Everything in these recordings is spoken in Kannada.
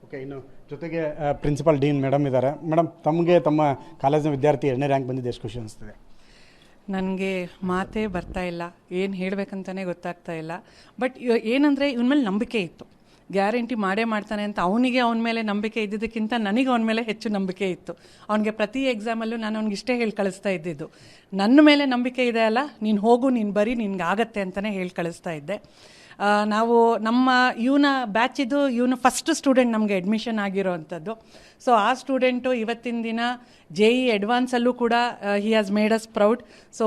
ಓಕೆ, ಇನ್ನು ಜೊತೆಗೆ ಪ್ರಿನ್ಸಿಪಾಲ್ ಡೀನ್ ಮೇಡಮ್ ಇದ್ದಾರೆ. ಮೇಡಮ್, ತಮಗೆ ತಮ್ಮ ಕಾಲೇಜಿನ ವಿದ್ಯಾರ್ಥಿ 2ನೇ ರ್ಯಾಂಕ್ ಬಂದಿದ್ದು ಎಷ್ಟು ಖುಷಿ ಅನಿಸ್ತಿದೆ? ನನಗೆ ಮಾತೇ ಬರ್ತಾ ಇಲ್ಲ, ಏನು ಹೇಳಬೇಕಂತಲೇ ಗೊತ್ತಾಗ್ತಾ ಇಲ್ಲ. ಬಟ್ ಏನಂದರೆ ಇವನ ಮೇಲೆ ನಂಬಿಕೆ ಇತ್ತು, ಗ್ಯಾರಂಟಿ ಮಾಡೇ ಮಾಡ್ತಾನೆ ಅಂತ. ಅವನಿಗೆ ಅವನ ಮೇಲೆ ನಂಬಿಕೆ ಇದ್ದಿದ್ದಕ್ಕಿಂತ ನನಗೆ ಅವನ ಮೇಲೆ ಹೆಚ್ಚು ನಂಬಿಕೆ ಇತ್ತು. ಅವನಿಗೆ ಪ್ರತಿ ಎಕ್ಸಾಮಲ್ಲೂ ನಾನು ಅವ್ನಿಗೆ ಇಷ್ಟೇ ಹೇಳಿ ಕಳಿಸ್ತಾ ಇದ್ದಿದ್ದು, ನನ್ನ ಮೇಲೆ ನಂಬಿಕೆ ಇದೆ ಅಲ್ಲ, ನೀನು ಹೋಗು, ನೀನು ಬರೀ, ನಿನ್ಗೆ ಆಗತ್ತೆ ಅಂತಲೇ ಹೇಳಿ ಕಳಿಸ್ತಾ ಇದ್ದೆ. ನಾವು ನಮ್ಮ ಇವನು ಫಸ್ಟ್ ಸ್ಟೂಡೆಂಟ್ ನಮಗೆ ಅಡ್ಮಿಷನ್ ಆಗಿರೋ ಅಂಥದ್ದು. ಸೊ ಆ ಸ್ಟೂಡೆಂಟು ಇವತ್ತಿನ ದಿನ JEE ಅಡ್ವಾನ್ಸಲ್ಲೂ ಕೂಡ he has made us proud. So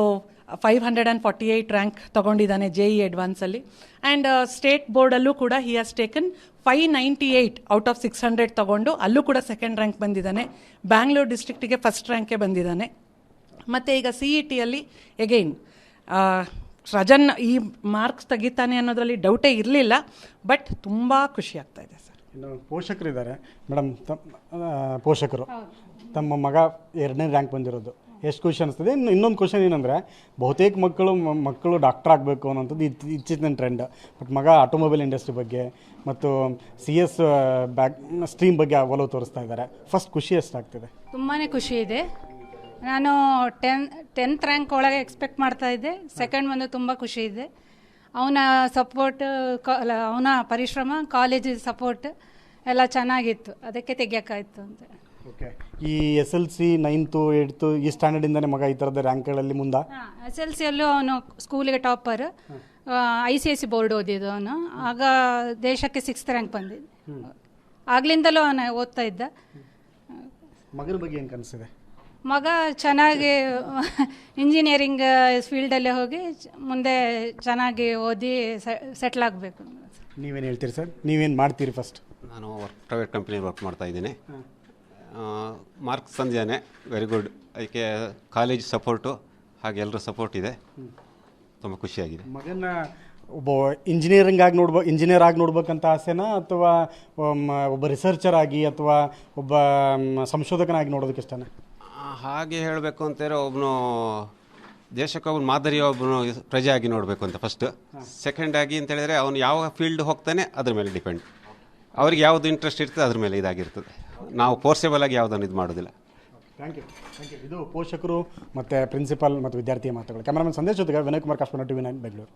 548 rank ತೊಗೊಂಡಿದ್ದಾನೆ JEE ಅಡ್ವಾನ್ಸಲ್ಲಿ. ಆ್ಯಂಡ್ ಸ್ಟೇಟ್ ಬೋರ್ಡಲ್ಲೂ ಕೂಡ he has taken 598 out of 600 ತೊಗೊಂಡು ಅಲ್ಲೂ ಕೂಡ ಸೆಕೆಂಡ್ ರ್ಯಾಂಕ್ ಬಂದಿದ್ದಾನೆ. ಬ್ಯಾಂಗ್ಳೂರು ಡಿಸ್ಟ್ರಿಕ್ಟಿಗೆ ಫಸ್ಟ್ ರ್ಯಾಂಕೇ ಬಂದಿದ್ದಾನೆ. ಮತ್ತು ಈಗ CETಯಲ್ಲಿ ಎಗೈನ್ ರಜನ್ ಈ ಮಾರ್ಕ್ಸ್ ತೆಗಿತಾನೆ ಅನ್ನೋದರಲ್ಲಿ ಡೌಟೇ ಇರಲಿಲ್ಲ. ಬಟ್ ತುಂಬ ಖುಷಿ ಆಗ್ತಾ ಇದೆ ಸರ್. ಇನ್ನು ಪೋಷಕರಿದ್ದಾರೆ ಮೇಡಮ್, ಪೋಷಕರು ತಮ್ಮ ಮಗ 2ನೇ ರ್ಯಾಂಕ್ ಬಂದಿರೋದು ಎಷ್ಟು ಖುಷಿ ಅನಿಸ್ತದೆ? ಇನ್ನೊಂದು ಕ್ವಶನ್ ಏನಂದರೆ, ಬಹುತೇಕ ಮಕ್ಕಳು ಡಾಕ್ಟರ್ ಆಗಬೇಕು ಅನ್ನೋಂಥದ್ದು ಇತ್ತೀಚಿನ ಟ್ರೆಂಡ್. ಬಟ್ ಮಗ ಆಟೋಮೊಬೈಲ್ ಇಂಡಸ್ಟ್ರಿ ಬಗ್ಗೆ ಮತ್ತು CS ಸ್ಟ್ರೀಮ್ ಬಗ್ಗೆ ಒಲವು ತೋರಿಸ್ತಾ ಇದ್ದಾರೆ. ಫಸ್ಟ್ ಖುಷಿ ಎಷ್ಟಾಗ್ತಿದೆ? ತುಂಬಾ ಖುಷಿ ಇದೆ. ನಾನು 10th ರ್ಯಾಂಕ್ ಒಳಗೆ ಎಕ್ಸ್ಪೆಕ್ಟ್ ಮಾಡ್ತಾ ಇದ್ದೆ. ಸೆಕೆಂಡ್ ಬಂದು ತುಂಬ ಖುಷಿ ಇದೆ. ಅವನ ಸಪೋರ್ಟ್, ಅವನ ಪರಿಶ್ರಮ, ಕಾಲೇಜ್ ಸಪೋರ್ಟ್ ಎಲ್ಲ ಚೆನ್ನಾಗಿತ್ತು, ಅದಕ್ಕೆ ತೆಗಿಯೋಕ್ಕಾಯ್ತು ಅಂತ. ಓಕೆ, ಈ SLC 9th 8th ಈ ಸ್ಟ್ಯಾಂಡರ್ಡಿಂದನೇ ಮಗ ಈ ಥರದ ರ್ಯಾಂಕ್ಗಳಲ್ಲಿ ಮುಂದೆ? SLCಯಲ್ಲೂ ಅವನು ಸ್ಕೂಲಿಗೆ ಟಾಪರ್. ICSE ಬೋರ್ಡ್ ಓದಿದ್ದು ಅವನು. ಆಗ ದೇಶಕ್ಕೆ 6th ರ್ಯಾಂಕ್ ಬಂದಿದ್ದು. ಆಗ್ಲಿಂದಲೂ ಅವನು ಓದ್ತಾ ಇದ್ದ. ಮಗನ ಬಗ್ಗೆ ಏನು ಕನಸಿದೆ? ಮಗ ಚೆನ್ನಾಗಿ ಇಂಜಿನಿಯರಿಂಗ್ ಫೀಲ್ಡಲ್ಲೇ ಹೋಗಿ ಮುಂದೆ ಚೆನ್ನಾಗಿ ಓದಿ ಸೆಟ್ಲ್ ಆಗಬೇಕು. ನೀವೇನು ಹೇಳ್ತೀರಿ ಸರ್? ನೀವೇನು ಮಾಡ್ತೀರಿ? ಫಸ್ಟ್ ನಾನು ಪ್ರೈವೇಟ್ ಕಂಪ್ನಿ ವರ್ಕ್ ಮಾಡ್ತಾ ಇದ್ದೀನಿ. ಮಾರ್ಕ್ಸ್ ತಂದಿದ್ದಾನೆ, ವೆರಿ ಗುಡ್. ಅದಕ್ಕೆ ಕಾಲೇಜ್ ಸಪೋರ್ಟು ಹಾಗೆ ಎಲ್ಲರ ಸಪೋರ್ಟ್ ಇದೆ. ತುಂಬ ಖುಷಿಯಾಗಿದೆ. ಮಗನ ಒಬ್ಬ ಇಂಜಿನಿಯರ್ ಆಗಿ ನೋಡ್ಬೇಕಂತ ಆಸೆನಾ, ಅಥವಾ ಒಬ್ಬ ರಿಸರ್ಚರ್ ಆಗಿ ಅಥವಾ ಒಬ್ಬ ಸಂಶೋಧಕನಾಗಿ ನೋಡೋದಕ್ಕೆ ಇಷ್ಟನಾ? ಹಾಗೆ ಹೇಳಬೇಕು ಅಂತೇಳಿ ಒಬ್ಬನು ದೇಶಕ್ಕೆ ಒಬ್ಬನು ಮಾದರಿ, ಒಬ್ಬನು ಪ್ರಜೆ ಆಗಿ ನೋಡಬೇಕು ಅಂತ ಫಸ್ಟ್. ಸೆಕೆಂಡ್ ಆಗಿ ಅಂತ ಹೇಳಿದ್ರೆ ಅವನು ಯಾವ ಫೀಲ್ಡ್ ಹೋಗ್ತಾನೆ ಅದ್ರ ಮೇಲೆ ಡಿಪೆಂಡ್. ಅವ್ರಿಗೆ ಯಾವುದು ಇಂಟ್ರೆಸ್ಟ್ ಇರ್ತದೆ ಅದ್ರ ಮೇಲೆ ಇದಾಗಿರ್ತದೆ. ನಾವು ಫೋರ್ಸೇಬಲ್ ಆಗಿ ಯಾವುದನ್ನು ಇದು ಮಾಡೋದಿಲ್ಲ. Thank you. ಇದು ಪೋಷಕರು ಮತ್ತು ಪ್ರಿನ್ಸಿಪಾಲ್ ಮತ್ತು ವಿದ್ಯಾರ್ಥಿಯ ಮಾತುಗಳು. ಕ್ಯಾಮರಾಮನ್ ಸಂದೇಶ್ ಜೊತೆಗೆ ವಿನಯ್ ಕುಮಾರ್, ಕಾಶ್ಮೀರ TV 9 ಬೆಂಗಳೂರು.